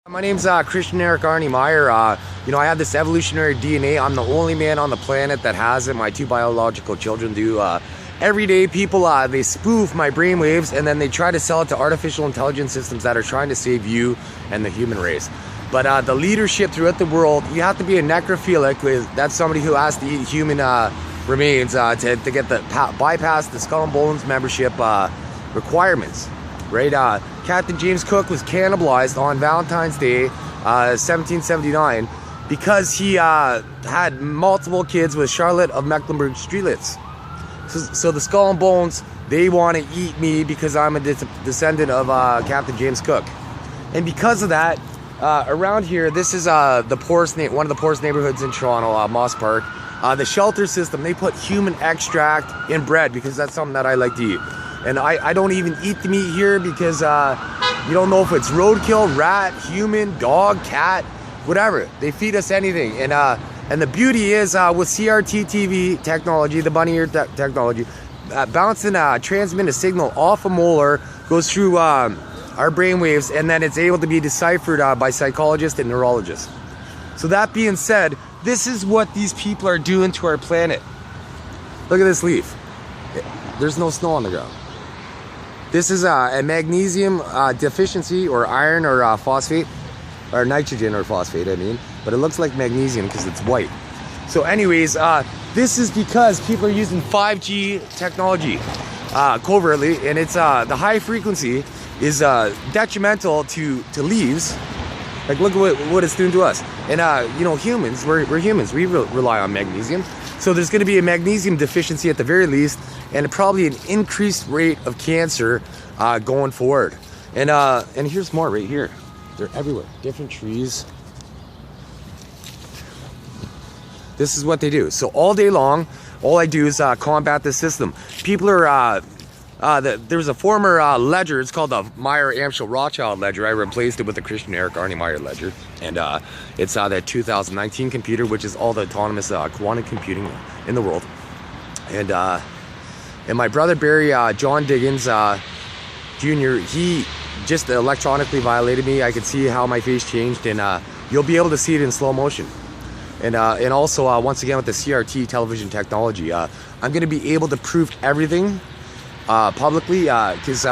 My name's Christian Eric Arnie Meyer. I have this evolutionary DNA. I'm the only man on the planet that has it. My two biological children do. Every day people, they spoof my brainwaves and then they try to sell it to artificial intelligence systems that are trying to save you and the human race. But the leadership throughout the world, you have to be a necrophilic. That's somebody who has to eat human remains to get the bypass the Skull and Bones membership requirements. Right? Captain James Cook was cannibalized on Valentine's Day, 1779, because he had multiple kids with Charlotte of Mecklenburg-Strelitz. So the Skull and Bones, they want to eat me because I'm a descendant of Captain James Cook. And because of that, around here, this is the poorest one of the poorest neighborhoods in Toronto, Moss Park. The shelter system, they put human extract in bread because that's something that I like to eat. And I don't even eat the meat here because you don't know if it's roadkill, rat, human, dog, cat, whatever. They feed us anything. And the beauty is with CRT TV technology, the bunny ear technology, bouncing transmit a signal off a molar, goes through our brainwaves, and then it's able to be deciphered by psychologists and neurologists. So that being said, this is what these people are doing to our planet. Look at this leaf. There's no snow on the ground. This is a magnesium deficiency, or iron, or phosphate, or nitrogen or phosphate, I mean. But it looks like magnesium because it's white. So anyways, this is because people are using 5G technology covertly, and it's the high frequency is detrimental to leaves. Like, look at what it's doing to us. And humans, we're humans, we rely on magnesium. So there's going to be a magnesium deficiency at the very least, and probably an increased rate of cancer going forward. And here's more right here. They're everywhere. Different trees. This is what they do. So all day long, all I do is combat this system. People are there's a former ledger. It's called the Meyer Amschel Rothschild ledger. I replaced it with the Christian Eric Arnie Meyer ledger, and it's that 2019 computer, which is all the autonomous quantum computing in the world. And my brother Barry John Diggins Jr., he just electronically violated me. I could see how my face changed, and you'll be able to see it in slow motion. And also once again with the CRT television technology, I'm going to be able to prove everything publicly, because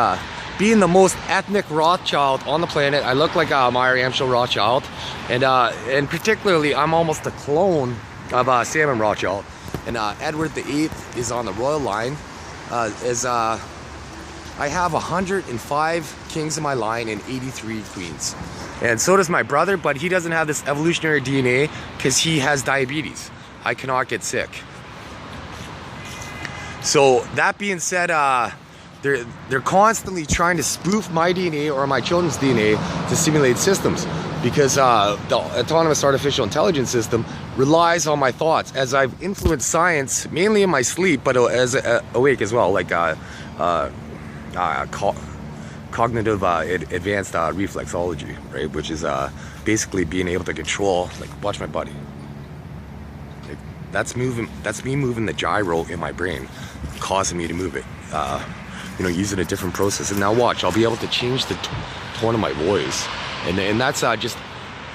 being the most ethnic Rothschild on the planet, I look like Meyer Amschel Rothschild, and particularly I'm almost a clone of Salmon Rothschild. And Edward VIII is on the royal line, as I have 105 kings in my line and 83 queens. And so does my brother, but he doesn't have this evolutionary DNA because he has diabetes. I cannot get sick. So that being said, they're constantly trying to spoof my DNA or my children's DNA to simulate systems, because the autonomous artificial intelligence system relies on my thoughts, as I've influenced science mainly in my sleep, but as awake as well, like cognitive advanced reflexology, right? Which is basically being able to control, like, watch my body. Like, that's me moving the gyro in my brain, causing me to move it. Using a different process. And now watch, I'll be able to change the tone of my voice, and that's just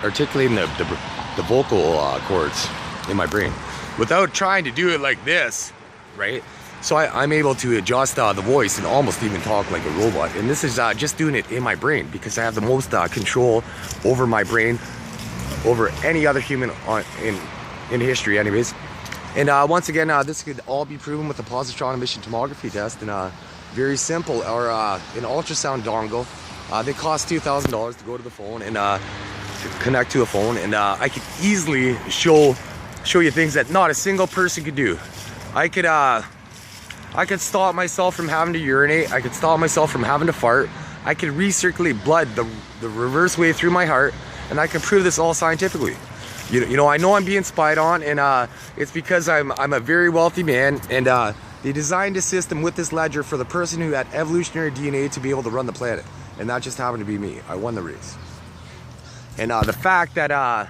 articulating the vocal cords in my brain without trying to do it like this, right? So I'm able to adjust the voice and almost even talk like a robot. And this is just doing it in my brain, because I have the most control over my brain over any other human in history anyways. And once again, this could all be proven with a positron emission tomography test, and very simple, or an ultrasound dongle. They cost $2,000 to go to the phone and to connect to a phone, and I could easily show you things that not a single person could do. I could stop myself from having to urinate. I could stop myself from having to fart. I could recirculate blood the reverse way through my heart, and I can prove this all scientifically. I know I'm being spied on, and it's because I'm a very wealthy man, and they designed a system with this ledger for the person who had evolutionary DNA to be able to run the planet, and that just happened to be me. I won the race. And the fact that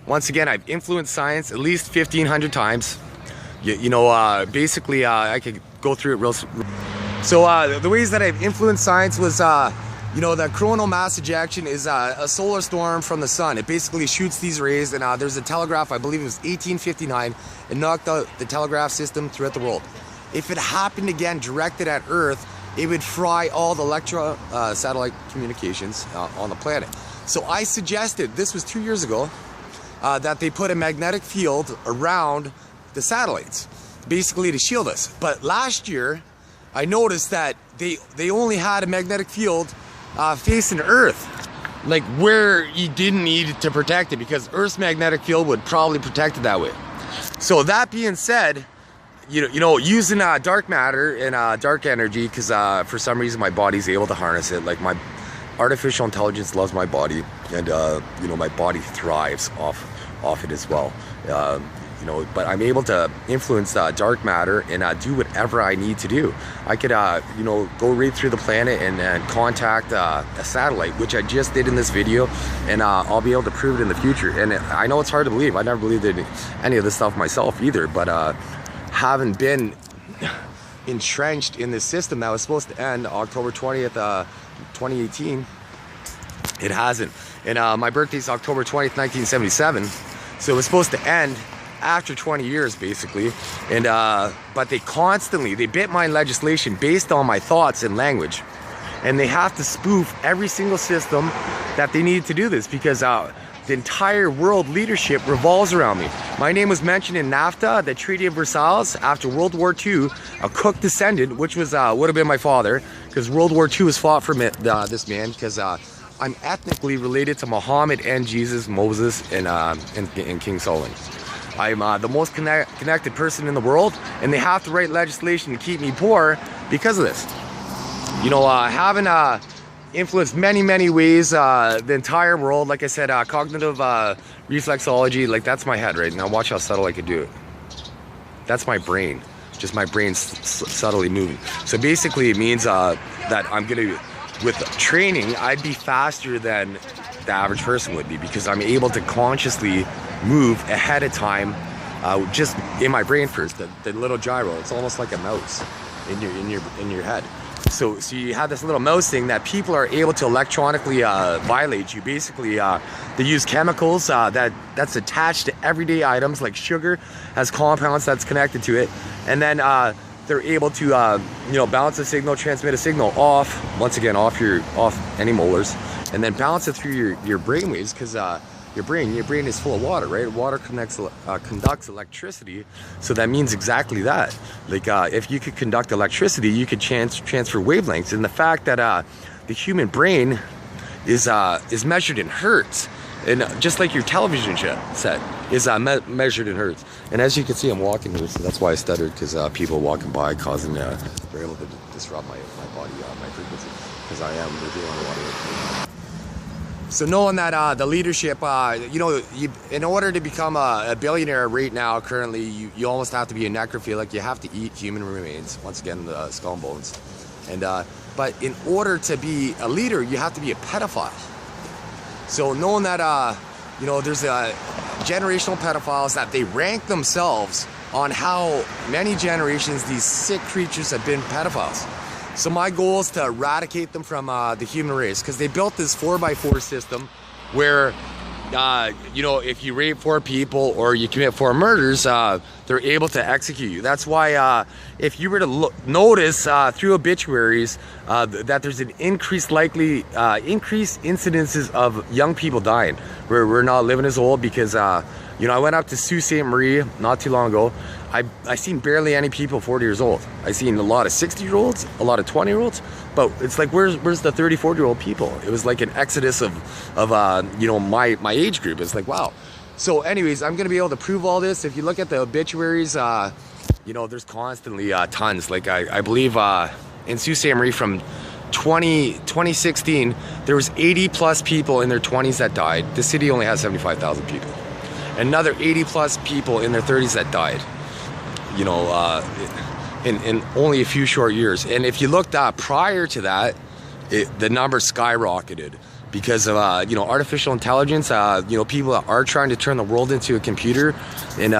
once again I've influenced science at least 1,500 times. Basically I could go through it real. So the ways that I've influenced science was You know, the coronal mass ejection is a solar storm from the sun. It basically shoots these rays, and there's a telegraph, I believe it was 1859, it knocked out the telegraph system throughout the world. If it happened again directed at Earth, it would fry all the satellite communications on the planet. So I suggested, this was 2 years ago, that they put a magnetic field around the satellites, basically to shield us. But last year, I noticed that they only had a magnetic field facing Earth, like where you didn't need to protect it, because Earth's magnetic field would probably protect it that way. So that being said, you know, using dark matter and dark energy, because for some reason my body's able to harness it. Like, my artificial intelligence loves my body, and you know, my body thrives off it as well. You know, but I'm able to influence dark matter and do whatever I need to do. I could, you know, go right through the planet and contact a satellite, which I just did in this video, and I'll be able to prove it in the future. And I know it's hard to believe. I never believed in any of this stuff myself either, but having been entrenched in this system that was supposed to end October 20th, 2018, it hasn't. And my birthday's October 20th, 1977, so it was supposed to end after 20 years basically. And but they bit my legislation based on my thoughts and language, and they have to spoof every single system that they need to do this, because the entire world leadership revolves around me. My name was mentioned in NAFTA, the Treaty of Versailles, after World War II. A Cook descendant, which was would have been my father, because World War II was fought for this man, because I'm ethnically related to Muhammad and Jesus, Moses, and King Solomon. I'm the most connected person in the world, and they have to write legislation to keep me poor because of this. You know, having influenced many ways the entire world. Like I said, cognitive reflexology, like that's my head right now. Watch how subtle I can do it. That's my brain, just my brain subtly moving. So basically it means that I'm gonna, with training, I'd be faster than the average person would be, because I'm able to consciously move ahead of time, just in my brain first. The little gyro, it's almost like a mouse in your head. So you have this little mouse thing that people are able to electronically violate you. Basically, they use chemicals that's attached to everyday items, like sugar has compounds that's connected to it, and then they're able to you know, bounce a signal, transmit a signal off, once again off any molars, and then bounce it through your brain waves, because your brain is full of water, right? Water conducts electricity, so that means exactly that. Like, if you could conduct electricity, you could transfer wavelengths. And the fact that the human brain is measured in hertz, and just like your television set is measured in hertz. And as you can see, I'm walking here, so that's why I stuttered, because people walking by causing they're able to disrupt my body, my frequency, because I am revealing a lot of it. So knowing that the leadership, you know, in order to become a billionaire right now, currently, you almost have to be a necrophilic. You have to eat human remains, once again, the skull and bones. And but in order to be a leader, you have to be a pedophile. So knowing that, you know, there's generational pedophiles, that they rank themselves on how many generations these sick creatures have been pedophiles. So my goal is to eradicate them from the human race, because they built this 4x4 system where, you know, if you rape 4 people or you commit 4 murders, they're able to execute you. That's why if you were to notice through obituaries that there's an increased incidences of young people dying. We're not living as old, because you know, I went up to Sault Ste. Marie not too long ago. I seen barely any people 40 years old. I seen a lot of 60-year-olds, a lot of 20-year-olds, but it's like, where's the 30, 40-year-old people? It was like an exodus of you know, my age group. It's like, wow. So anyways, I'm gonna be able to prove all this. If you look at the obituaries, you know, there's constantly tons. Like I believe in Sault Ste. Marie from 2016, there was 80 plus people in their 20s that died. The city only has 75,000 people. Another 80 plus people in their 30s that died, you know, in only a few short years. And if you looked prior to that, the number skyrocketed because of, you know, artificial intelligence. You know, people are trying to turn the world into a computer, and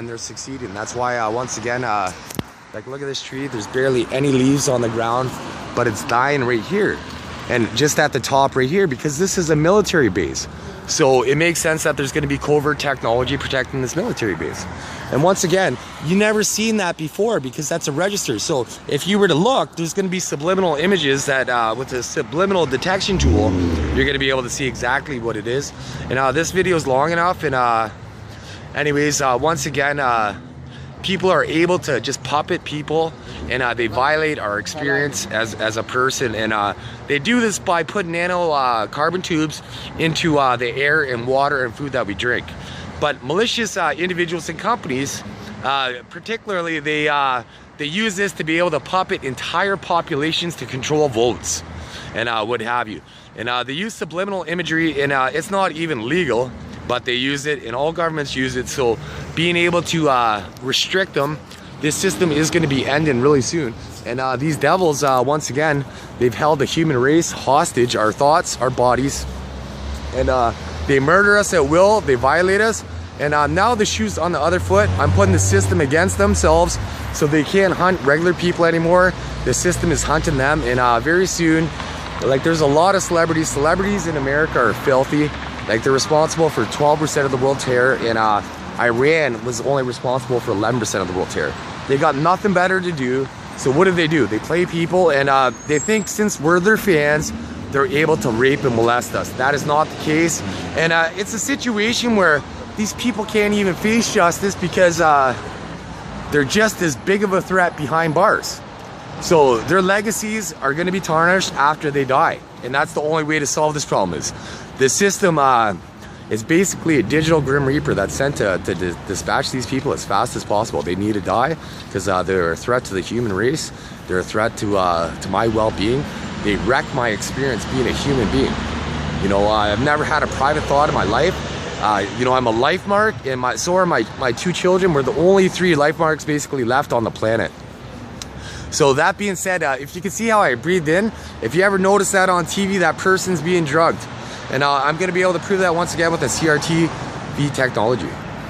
they're succeeding. That's why, once again, like, look at this tree. There's barely any leaves on the ground, but it's dying right here. and just at the top right here, because this is a military base. So it makes sense that there's going to be covert technology protecting this military base. And once again, you never seen that before because that's a register. So if you were to look, there's going to be subliminal images that with a subliminal detection tool, you're going to be able to see exactly what it is. And this video is long enough. And anyways, once again, people are able to just puppet people, and they violate our experience as a person. And they do this by putting nano carbon tubes into the air and water and food that we drink. But malicious individuals and companies, particularly, they use this to be able to puppet entire populations to control votes and what have you. And they use subliminal imagery, and it's not even legal, but they use it, and all governments use it. So being able to restrict them, this system is going to be ending really soon. And these devils, once again, they've held the human race hostage, our thoughts, our bodies, and they murder us at will, they violate us. And now the shoe's on the other foot. I'm putting the system against themselves, so they can't hunt regular people anymore. The system is hunting them, and very soon, like, there's a lot of celebrities. Celebrities in America are filthy. Like, they're responsible for 12% of the world terror, and Iran was only responsible for 11% of the world terror. They got nothing better to do, so what do? They play people, and they think since we're their fans, they're able to rape and molest us. That is not the case, and it's a situation where these people can't even face justice because they're just as big of a threat behind bars. So their legacies are going to be tarnished after they die, and that's the only way to solve this problem. Is the system is basically a digital Grim Reaper that's sent to dispatch these people as fast as possible. They need to die because they're a threat to the human race. They're a threat to my well-being. They wreck my experience being a human being. You know, I've never had a private thought in my life. You know, I'm a life mark, and so are my two children. We're the only 3 life marks basically left on the planet. So that being said, if you can see how I breathed in, if you ever notice that on TV, that person's being drugged. And I'm going to be able to prove that once again with the CRT-V technology.